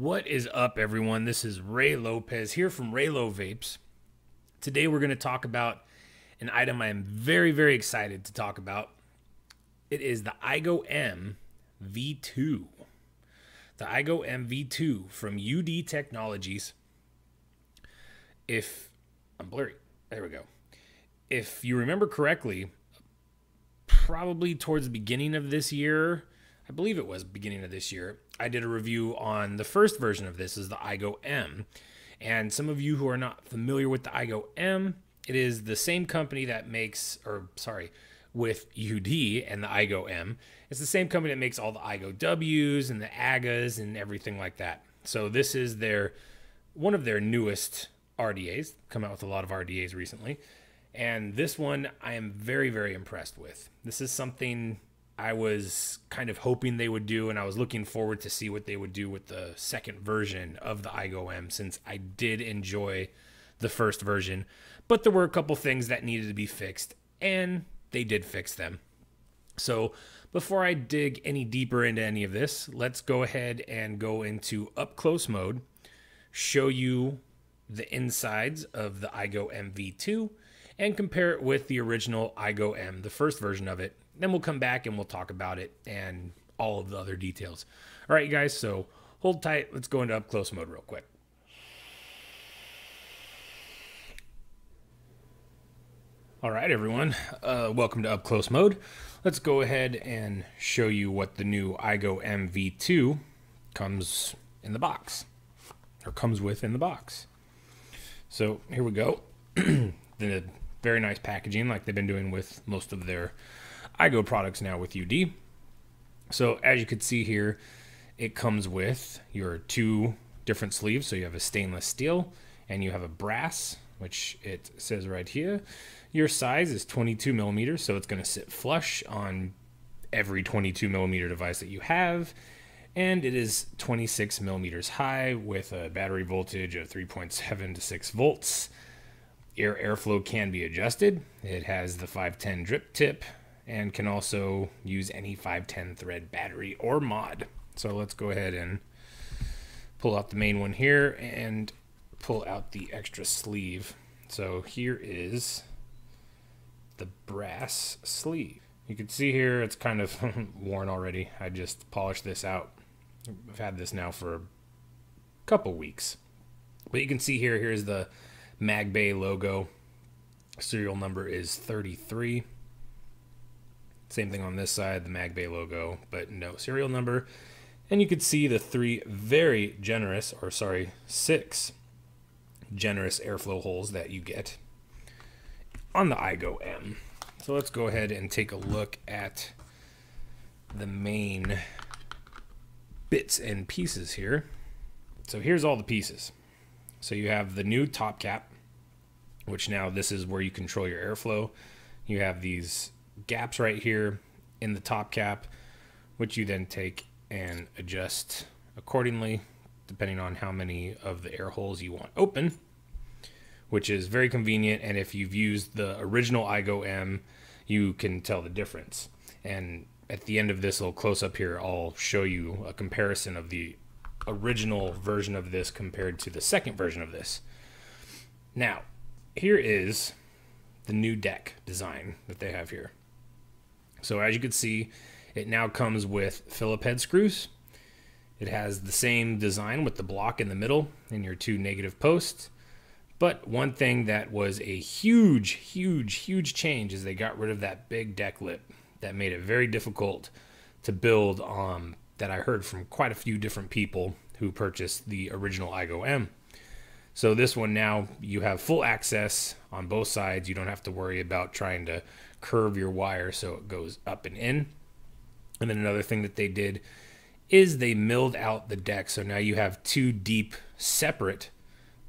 What is up, everyone? This is Ray Lopez here from Raylo Vapes. Today we're going to talk about an item I am very, very excited to talk about. It is the IGO-M V2. The IGO-M V2 from Youde Technologies. I'm blurry. There we go. If you remember correctly, probably towards the beginning of this year, I believe it was beginning of this year, I did a review on the first version of this, is the IGO-M. And some of you who are not familiar with the IGO-M, it is the same company that makes, with Youde and the IGO-M. It's the same company that makes all the IGO-Ws and the AGAs and everything like that. So this is one of their newest RDAs, come out with a lot of RDAs recently. And this one I am very, very impressed with. This is something I was kind of hoping they would do, and I was looking forward to see what they would do with the second version of the IGO-M, since I did enjoy the first version. But there were a couple things that needed to be fixed, and they did fix them. So before I dig any deeper into any of this, let's go ahead and go into up close mode, show you the insides of the IGO-M V2, and compare it with the original IGO-M, the first version of it. Then we'll come back and we'll talk about it and all of the other details. All right, you guys, so hold tight. Let's go into up close mode real quick. All right, everyone, welcome to up close mode. Let's go ahead and show you what the new IGO-M V2 comes in the box, or comes with in the box. So here we go. The very nice packaging, like they've been doing with most of their IGO products now with Youde. So as you can see here, it comes with your two different sleeves. So you have a stainless steel and you have a brass, which it says right here. Your size is 22 millimeters, so it's going to sit flush on every 22 millimeter device that you have. And it is 26 millimeters high with a battery voltage of 3.7 to 6 volts. Airflow can be adjusted. It has the 510 drip tip and can also use any 510 thread battery or mod. So let's go ahead and pull out the main one here and pull out the extra sleeve. So here is the brass sleeve. You can see here it's kind of worn already. I just polished this out. I've had this now for a couple weeks. But you can see here, here's the Magbay logo. Serial number is 33. Same thing on this side, the Magbay logo, but no serial number. And you can see the six generous airflow holes that you get on the IGO-M. So let's go ahead and take a look at the main bits and pieces here. So here's all the pieces. So you have the new top cap, which now this is where you control your airflow. You have these gaps right here in the top cap, which you then take and adjust accordingly, depending on how many of the air holes you want open, which is very convenient. And if you've used the original IGO-M, you can tell the difference. And at the end of this little close up here, I'll show you a comparison of the original version of this compared to the second version of this. Now, here is the new deck design that they have here. So as you can see, it now comes with Phillip head screws. It has the same design with the block in the middle and your two negative posts. But one thing that was a huge, huge, huge change is they got rid of that big deck lip that made it very difficult to build that I heard from quite a few different people who purchased the original IGO-M. So this one now, you have full access on both sides. You don't have to worry about trying to curve your wire so it goes up and in. And then another thing that they did is they milled out the deck. So now you have two deep, separate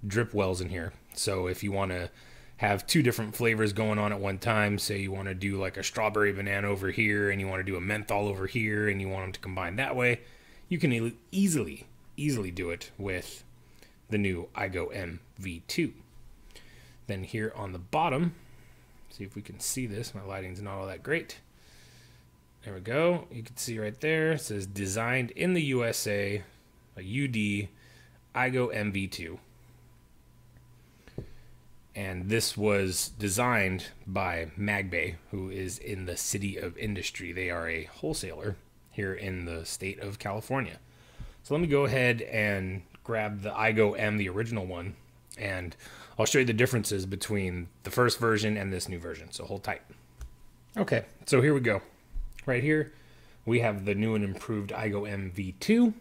drip wells in here. So if you want to have two different flavors going on at one time, say you want to do like a strawberry banana over here and you want to do a menthol over here and you want them to combine that way, you can easily do it with the new IGO-M V2. Then here on the bottom, see if we can see this. My lighting's not all that great. There we go. You can see right there, it says designed in the USA, a Youde, IGO-M V2. And this was designed by Magbay, who is in the City of Industry. They are a wholesaler here in the state of California. So let me go ahead and grab the IGO-M, the original one, and I'll show you the differences between the first version and this new version. So hold tight. Okay, so here we go. Right here, we have the new and improved IGO-M V2.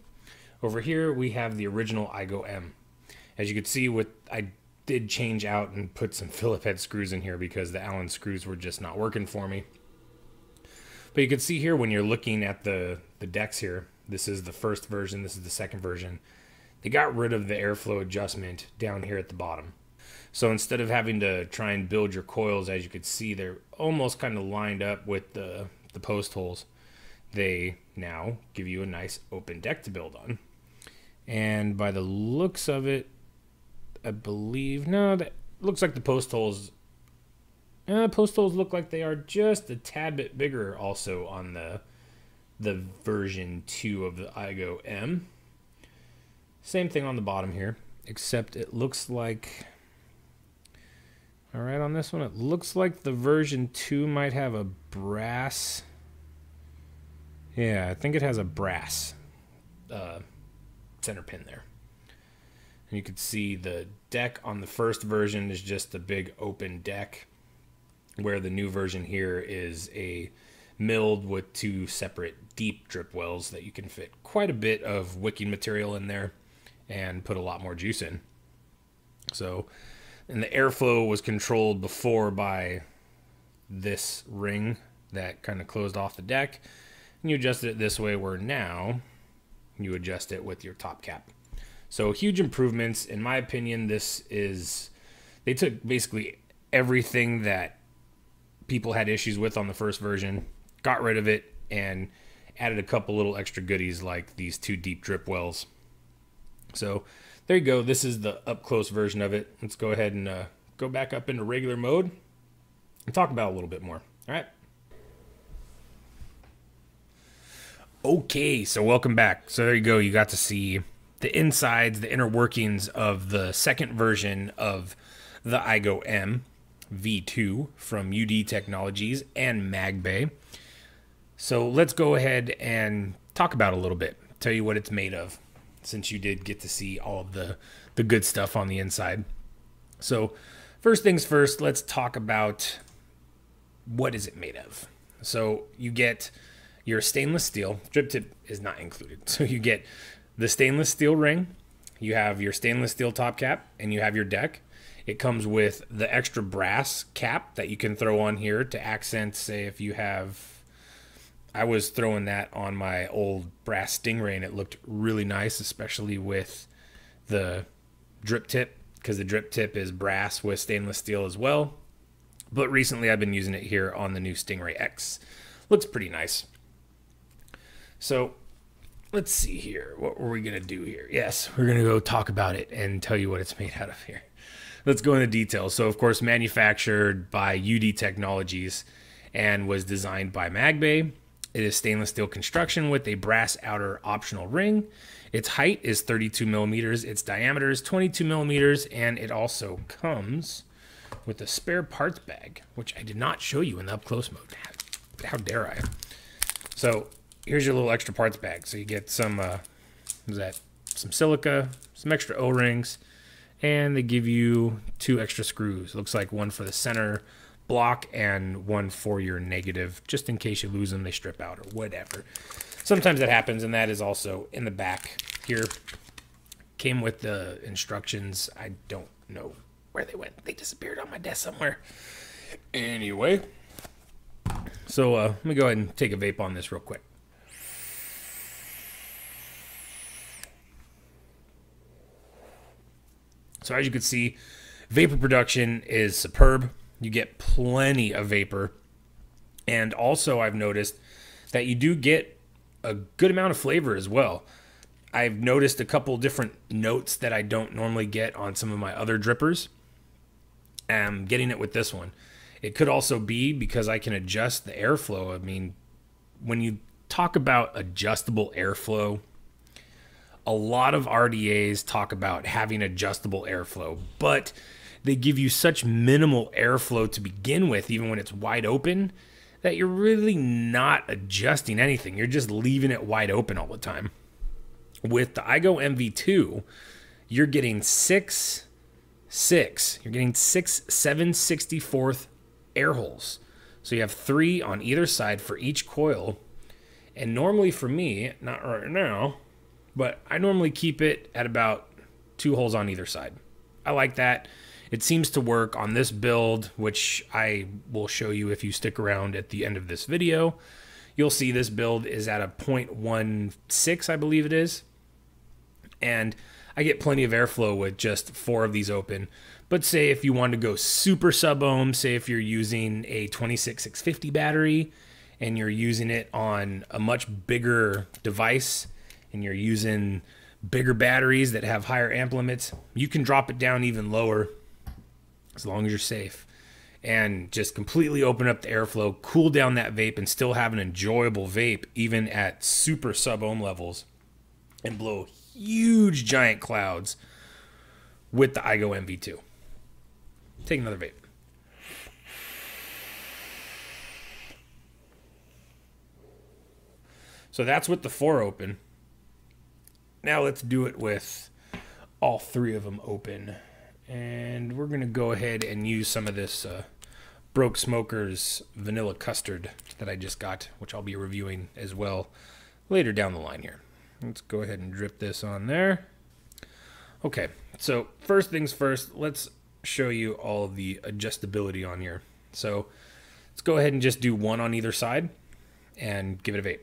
Over here, we have the original IGO-M. As you can see, I did change out and put some Phillip head screws in here because the Allen screws were just not working for me. But you can see here when you're looking at the decks here, this is the first version, this is the second version. They got rid of the airflow adjustment down here at the bottom. So instead of having to try and build your coils, as you can see, they're almost kind of lined up with the post holes. They now give you a nice open deck to build on. And by the looks of it, I believe, no, that looks like the post holes look like they are just a tad bit bigger also on the version 2 of the IGO-M. Same thing on the bottom here, except it looks like, all right, on this one, it looks like the version 2 might have a brass. Yeah, I think it has a brass center pin there. And you can see the deck on the first version is just a big open deck, where the new version here is a milled with 2 separate deep drip wells that you can fit quite a bit of wicking material in there and put a lot more juice in. So, and the airflow was controlled before by this ring that kind of closed off the deck, and you adjusted it this way, where now you adjust it with your top cap. So huge improvements. In my opinion, they took basically everything that people had issues with on the first version, got rid of it, and added a couple little extra goodies like these 2 deep drip wells. So there you go. This is the up close version of it. Let's go ahead and go back up into regular mode and talk about it a little bit more. All right. Okay, so welcome back. So there you go. You got to see the insides, the inner workings of the second version of the IGO-M V2 from Youde Technologies and Magbay. So let's go ahead and talk about it a little bit. Tell you what it's made of, since you did get to see all of the good stuff on the inside. So first things first, let's talk about what is it made of. So you get your stainless steel. Drip tip is not included. So you get the stainless steel ring, you have your stainless steel top cap, and you have your deck. It comes with the extra brass cap that you can throw on here to accent, say if you have, I was throwing that on my old brass Stingray and it looked really nice, especially with the drip tip, because the drip tip is brass with stainless steel as well. But recently I've been using it here on the new Stingray X. Looks pretty nice. So let's see here. What were we going to do here? Yes, we're going to go talk about it and tell you what it's made out of here. Let's go into details. So, of course, manufactured by Youde Technologies and was designed by Magbay. It is stainless steel construction with a brass outer optional ring. Its height is 32 millimeters. Its diameter is 22 millimeters. And it also comes with a spare parts bag, which I did not show you in the up-close mode. How dare I? So here's your little extra parts bag. So you get some, some silica, some extra O-rings, and they give you 2 extra screws. It looks like one for the center block and one for your negative, just in case you lose them, they strip out or whatever. Sometimes that happens, and that is also in the back here. Came with the instructions. I don't know where they went. They disappeared on my desk somewhere. Anyway, so let me go ahead and take a vape on this real quick. So as you can see, vapor production is superb. You get plenty of vapor. And also I've noticed that you do get a good amount of flavor as well. I've noticed a couple different notes that I don't normally get on some of my other drippers. I'm getting it with this one. It could also be because I can adjust the airflow. I mean, when you talk about adjustable airflow, A lot of RDAs talk about having adjustable airflow, but they give you such minimal airflow to begin with, even when it's wide open, that you're really not adjusting anything. You're just leaving it wide open all the time. With the IGO-M V2, you're getting six 7/64 air holes. So you have 3 on either side for each coil. And normally for me, not right now, but I normally keep it at about 2 holes on either side. I like that. It seems to work on this build, which I will show you if you stick around at the end of this video. You'll see this build is at a 0.16, I believe it is. And I get plenty of airflow with just 4 of these open. But say if you want to go super sub-ohm, say if you're using a 26650 battery and you're using it on a much bigger device and you're using bigger batteries that have higher amp limits, you can drop it down even lower as long as you're safe and just completely open up the airflow, cool down that vape, and still have an enjoyable vape even at super sub-ohm levels, and blow huge giant clouds with the IGO-M V2. Take another vape. So that's with the 4 open. Now let's do it with all 3 of them open. And we're going to go ahead and use some of this Broke Smoker's vanilla custard that I just got, which I'll be reviewing as well later down the line here. Let's go ahead and drip this on there. Okay, so first things first, let's show you all of the adjustability on here. So let's go ahead and just do 1 on either side and give it a vape.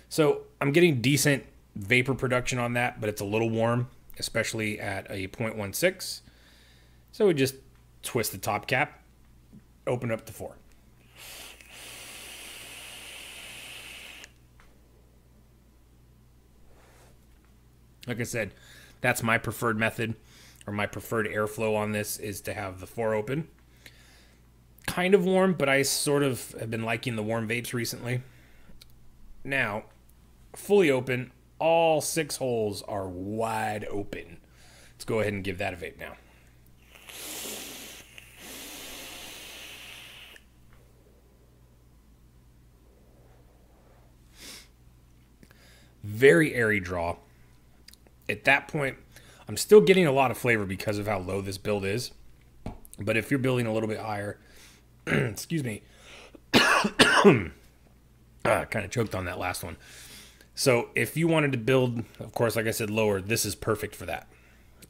So I'm getting decent vapor production on that, but it's a little warm, especially at a 0.16. So we just twist the top cap, open up the 4. Like I said, that's my preferred method, or my preferred airflow on this is to have the 4 open. Kind of warm, but I sort of have been liking the warm vapes recently. Now, fully open, all 6 holes are wide open. Let's go ahead and give that a vape now. Very airy draw. At that point, I'm still getting a lot of flavor because of how low this build is. But if you're building a little bit higher, excuse me, kind of choked on that last one. So if you wanted to build, of course, like I said, lower, this is perfect for that.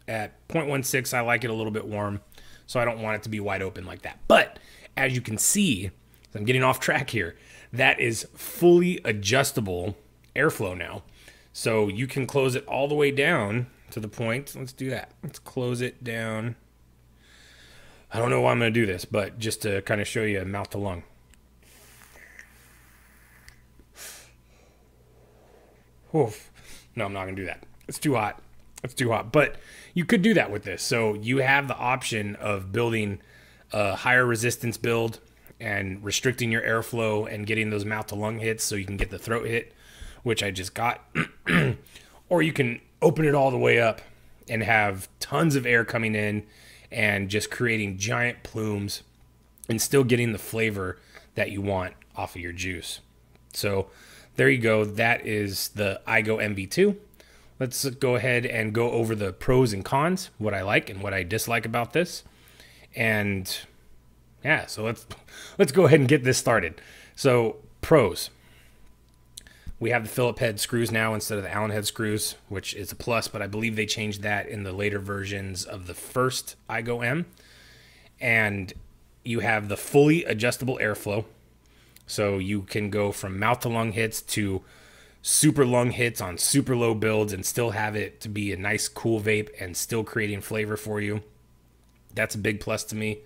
At 0.16, I like it a little bit warm, so I don't want it to be wide open like that. But as you can see, I'm getting off track here, that is fully adjustable airflow now. So you can close it all the way down to the point. Let's do that. Let's close it down. I don't know why I'm going to do this, but just to kind of show you mouth to lung. Oof. No, I'm not going to do that. It's too hot. It's too hot. But you could do that with this. So you have the option of building a higher resistance build and restricting your airflow and getting those mouth to lung hits so you can get the throat hit, which I just got. Or you can open it all the way up and have tons of air coming in and just creating giant plumes and still getting the flavor that you want off of your juice. So there you go. That is the IGO-M V2. Let's go ahead and go over the pros and cons, what I like and what I dislike about this. And yeah, so let's go ahead and get this started. So pros. We have the Phillip head screws now instead of the Allen head screws, which is a plus, but I believe they changed that in the later versions of the first IGO-M. And you have the fully adjustable airflow. So you can go from mouth to lung hits to super lung hits on super low builds and still have it to be a nice cool vape and still creating flavor for you. That's a big plus to me.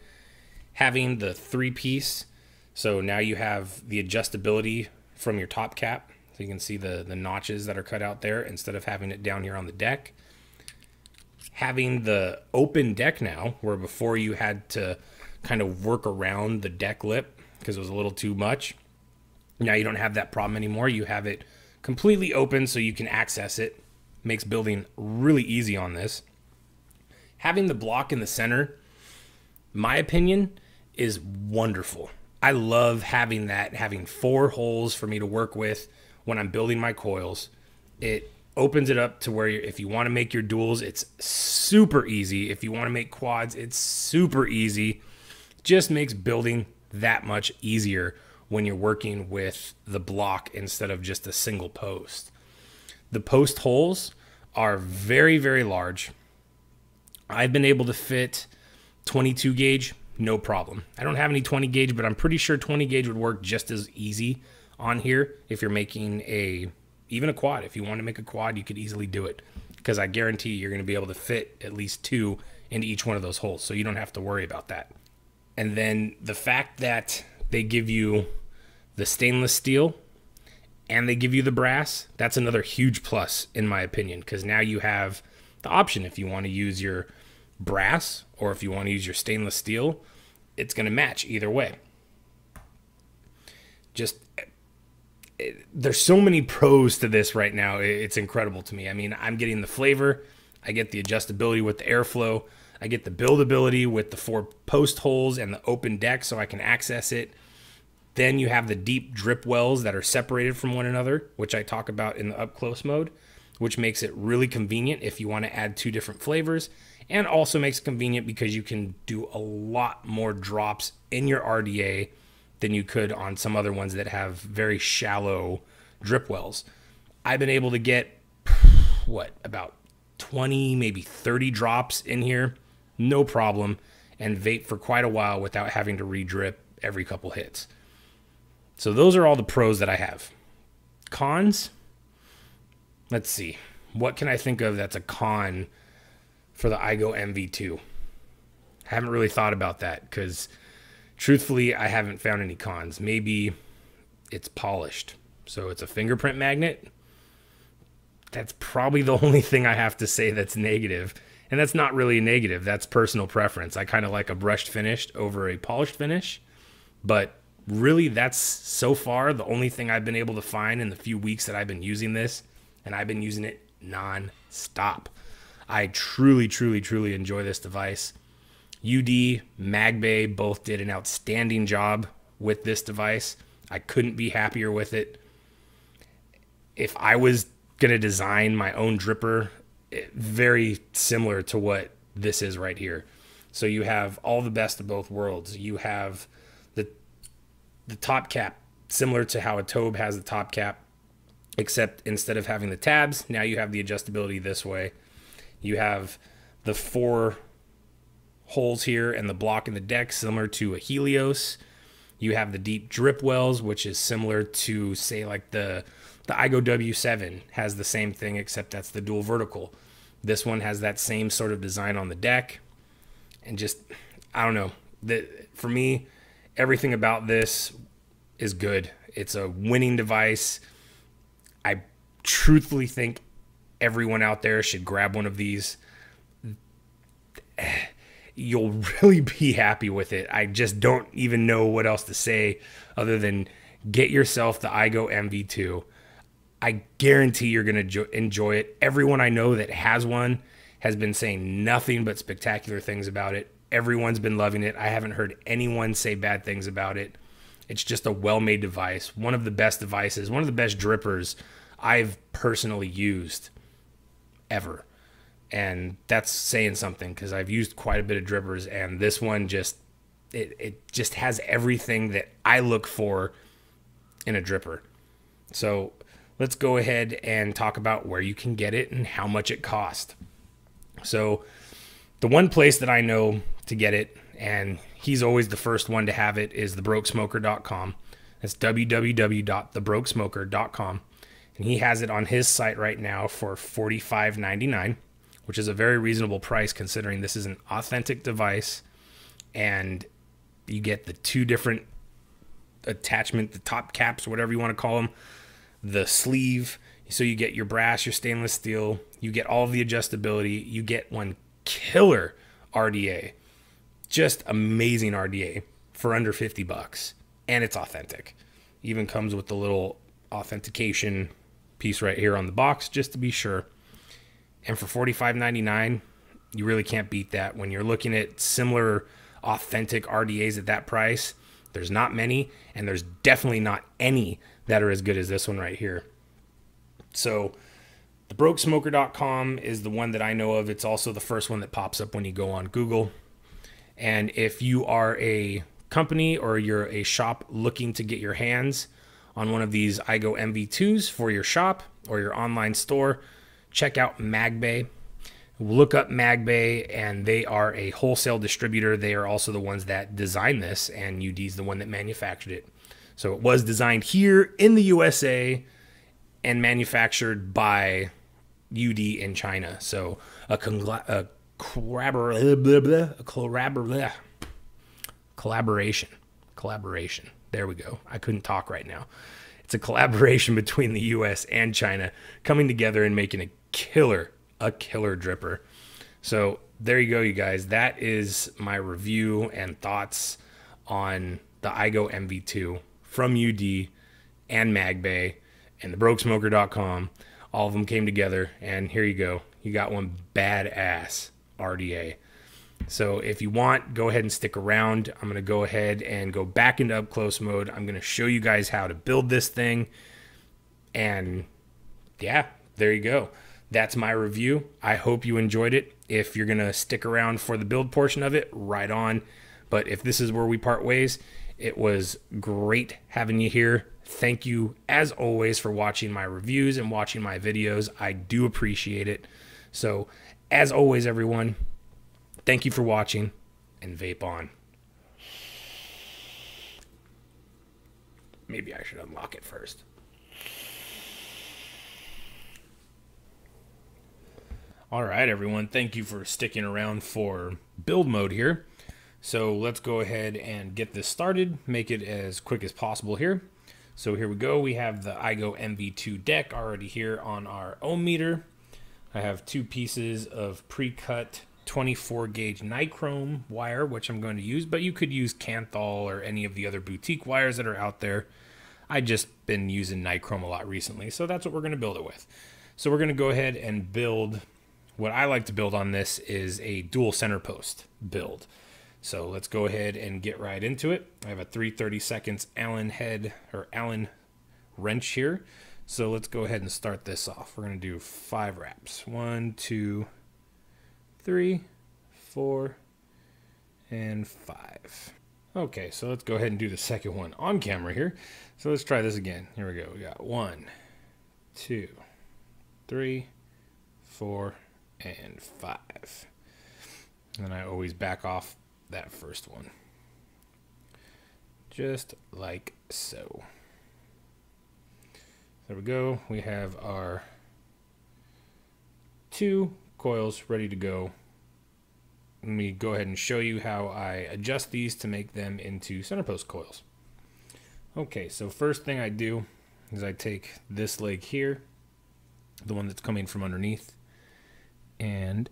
Having the 3-piece, so now you have the adjustability from your top cap. So you can see the notches that are cut out there instead of having it down here on the deck. Having the open deck now, where before you had to kind of work around the deck lip because it was a little too much. Now you don't have that problem anymore. You have it completely open so you can access it. Makes building really easy on this. Having the block in the center, my opinion, is wonderful. I love having that, having 4 holes for me to work with when I'm building my coils. It opens it up to where if you want to make your duals, it's super easy. If you want to make quads, it's super easy. Just makes building that much easier when you're working with the block instead of just a single post. The post holes are very, very large. I've been able to fit 22 gauge, no problem. I don't have any 20 gauge, but I'm pretty sure 20 gauge would work just as easy on here if you're making even a quad. If you want to make a quad, you could easily do it because I guarantee you're going to be able to fit at least 2 into each one of those holes, so you don't have to worry about that. And then the fact that they give you the stainless steel and they give you the brass, that's another huge plus in my opinion, because now you have the option if you want to use your brass or if you want to use your stainless steel, it's going to match either way. There's so many pros to this right now. It's incredible to me. I mean, I'm getting the flavor, I get the adjustability with the airflow, I get the buildability with the 4 post holes and the open deck so I can access it. Then you have the deep drip wells that are separated from one another, which I talk about in the up close mode, which makes it really convenient if you want to add 2 different flavors, and also makes it convenient because you can do a lot more drops in your RDA than you could on some other ones that have very shallow drip wells. I've been able to get, about 20, maybe 30 drops in here, no problem, and vape for quite a while without having to re-drip every couple hits. So those are all the pros that I have. Cons? Let's see. What can I think of that's a con for the IGO-M V2? I haven't really thought about that because truthfully, I haven't found any cons. Maybe it's polished. So it's a fingerprint magnet. That's probably the only thing I have to say that's negative. And that's not really a negative. That's personal preference. I kind of like a brushed finish over a polished finish. But really, that's so far the only thing I've been able to find in the few weeks that I've been using this. And I've been using it non-stop. I truly, truly, truly enjoy this device. Youde, Magbay both did an outstanding job with this device. I couldn't be happier with it. If I was going to design my own dripper, very similar to what this is right here. So you have all the best of both worlds. You have the top cap, similar to how a Tobe has the top cap, except instead of having the tabs, now you have the adjustability this way. You have the 4 holes here and the block in the deck, similar to a Helios. You have the deep drip wells, which is similar to, say, like the IGO-W 7 has the same thing, except that's the dual vertical. This one has that same sort of design on the deck. And just, I don't know. For me, everything about this is good. It's a winning device. I truthfully think everyone out there should grab one of these. You'll really be happy with it. I just don't even know what else to say other than get yourself the IGO-M V2. I guarantee you're going to enjoy it. Everyone I know that has one has been saying nothing but spectacular things about it. Everyone's been loving it. I haven't heard anyone say bad things about it. It's just a well-made device. One of the best devices, one of the best drippers I've personally used ever. And that's saying something because I've used quite a bit of drippers, and this one just, it just has everything that I look for in a dripper. So let's go ahead and talk about where you can get it and how much it costs. So the one place that I know to get it, and he's always the first one to have it, is thebrokesmoker.com. That's www.thebrokesmoker.com. And he has it on his site right now for $45.99, which is a very reasonable price considering this is an authentic device and you get the 2 different attachment, the top caps, whatever you want to call them, the sleeve. So you get your brass, your stainless steel, you get all of the adjustability, you get one killer RDA. just amazing RDA for under 50 bucks. And it's authentic. Even comes with the little authentication piece right here on the box, just to be sure. And for $45.99, you really can't beat that. When you're looking at similar authentic RDAs at that price, there's not many, and there's definitely not any that are as good as this one right here. So the brokesmoker.com is the one that I know of. It's also the first one that pops up when you go on Google. And if you are a company or you're a shop looking to get your hands on one of these IGO-M V2s for your shop or your online store, check out Magbay. Look up Magbay, and they are a wholesale distributor. They are also the ones that designed this, and Youde is the one that manufactured it. So it was designed here in the USA and manufactured by Youde in China. So a collaboration. There we go. I couldn't talk right now. It's a collaboration between the US and China coming together and making a killer dripper. So there you go, you guys. That is my review and thoughts on the IGO-M V2 from Youde and Magbay and the brokesmoker.com. All of them came together, and here you go. You got one badass RDA. So if you want, go ahead and stick around. I'm going to go ahead and go back into up close mode. I'm going to show you guys how to build this thing. And yeah, there you go. That's my review. I hope you enjoyed it. If you're going to stick around for the build portion of it, right on. But if this is where we part ways, it was great having you here. Thank you, as always, for watching my reviews and watching my videos. I do appreciate it. So, as always, everyone, thank you for watching, and vape on. Maybe I should unlock it first. All right, everyone. Thank you for sticking around for build mode here. So let's go ahead and get this started, make it as quick as possible here. So here we go. We have the IGO-M V2 deck already here on our ohm meter. I have two pieces of pre-cut 24 gauge nichrome wire, which I'm going to use, but you could use Kanthal or any of the other boutique wires that are out there. I just been using nichrome a lot recently, so that's what we're going to build it with. So we're going to go ahead and build. What I like to build on this is a dual center post build. So let's go ahead and get right into it. I have a 3/32 Allen head or Allen wrench here. So let's go ahead and start this off. We're going to do 5 wraps. 1, 2, 3, 4, and 5. Okay, so let's go ahead and do the second one on camera here. So let's try this again. Here we go. We got 1, 2, 3, 4, and 5. And I always back off that first one. Just like so. There we go. We have our 2 coils ready to go. Let me go ahead and show you how I adjust these to make them into center post coils. Okay, so first thing I do is I take this leg here, the one that's coming from underneath, and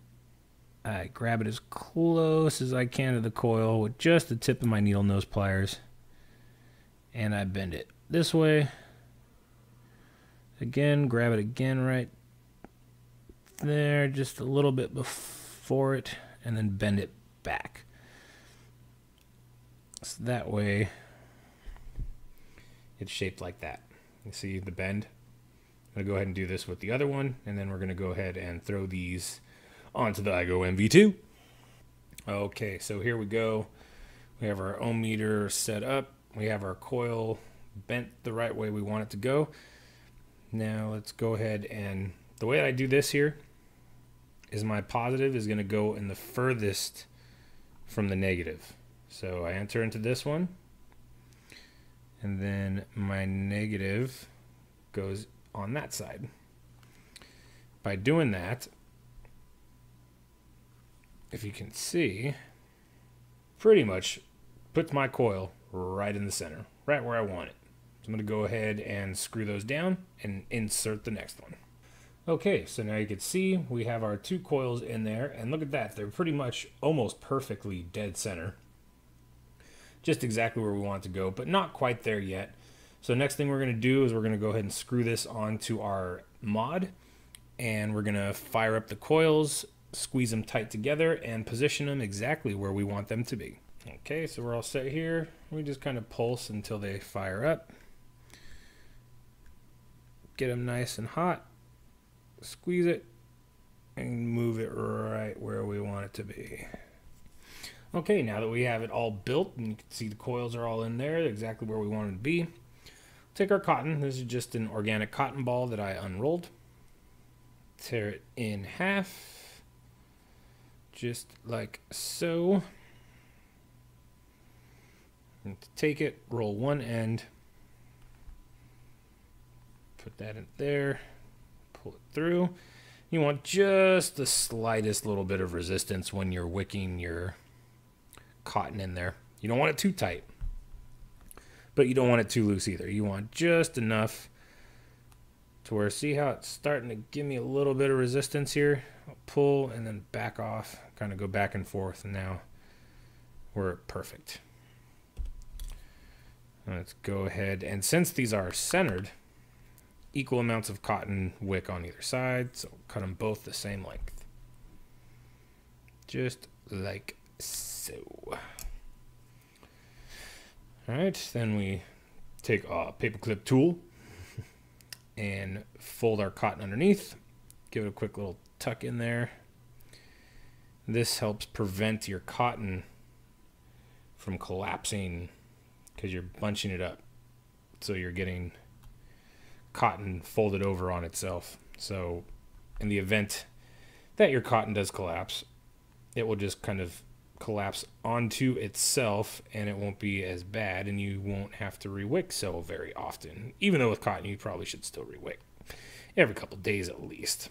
I grab it as close as I can to the coil with just the tip of my needle nose pliers, and I bend it this way. Again, grab it again right there, just a little bit before it, and then bend it back. So that way it's shaped like that. You see the bend? I'm going to go ahead and do this with the other one, and then we're going to go ahead and throw these onto the IGO-M V2. Okay, so here we go. We have our ohm meter set up. We have our coil bent the right way we want it to go. Now let's go ahead, and the way I do this here is my positive is going to go in the furthest from the negative. So I enter into this one, and then my negative goes on that side. By doing that, if you can see, pretty much puts my coil right in the center, right where I want it. So I'm going to go ahead and screw those down and insert the next one. Okay, so now you can see we have our 2 coils in there, and look at that, they're pretty much almost perfectly dead center. Just exactly where we want it to go, but not quite there yet. So next thing we're going to do is we're going to go ahead and screw this onto our mod, and we're going to fire up the coils, squeeze them tight together, and position them exactly where we want them to be. Okay, so we're all set here. We just kind of pulse until they fire up. Get them nice and hot. Squeeze it and move it right where we want it to be. Okay, now that we have it all built and you can see the coils are all in there exactly where we want it to be, take our cotton. This is just an organic cotton ball that I unrolled. Tear it in half just like so. And take it, roll one end, put that in there, pull it through. You want just the slightest little bit of resistance when you're wicking your cotton in there. You don't want it too tight, but you don't want it too loose either. You want just enough to where, see how it's starting to give me a little bit of resistance here? I'll pull and then back off, kind of go back and forth, and now we're perfect. Let's go ahead, and since these are centered, equal amounts of cotton wick on either side, so cut them both the same length. Just like so. Alright, then we take a paperclip tool and fold our cotton underneath. Give it a quick little tuck in there. This helps prevent your cotton from collapsing because you're bunching it up. So you're getting cotton folded over on itself. So in the event that your cotton does collapse, it will just kind of collapse onto itself and it won't be as bad, and you won't have to rewick so very often. Even though with cotton you probably should still rewick every couple days at least.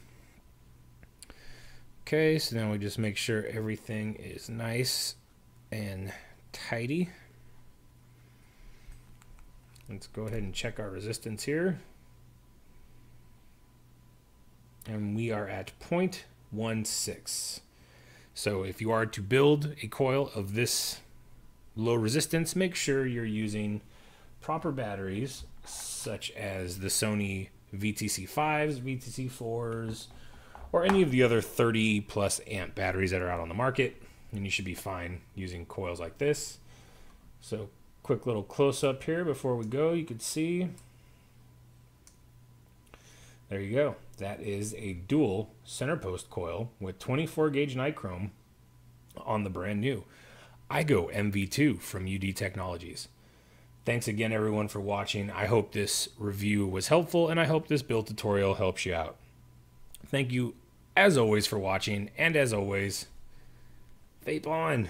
Okay, so now we just make sure everything is nice and tidy. Let's go ahead and check our resistance here. And we are at 0.16. So if you are to build a coil of this low resistance, make sure you're using proper batteries such as the Sony VTC5s, VTC4s, or any of the other 30 plus amp batteries that are out on the market, and you should be fine using coils like this. So quick little close up here before we go, you can see, there you go. That is a dual center post coil with 24 gauge nichrome on the brand new IGO-M V2 from Youde Technologies. Thanks again everyone for watching. I hope this review was helpful, and I hope this build tutorial helps you out. Thank you as always for watching, and as always, vape on.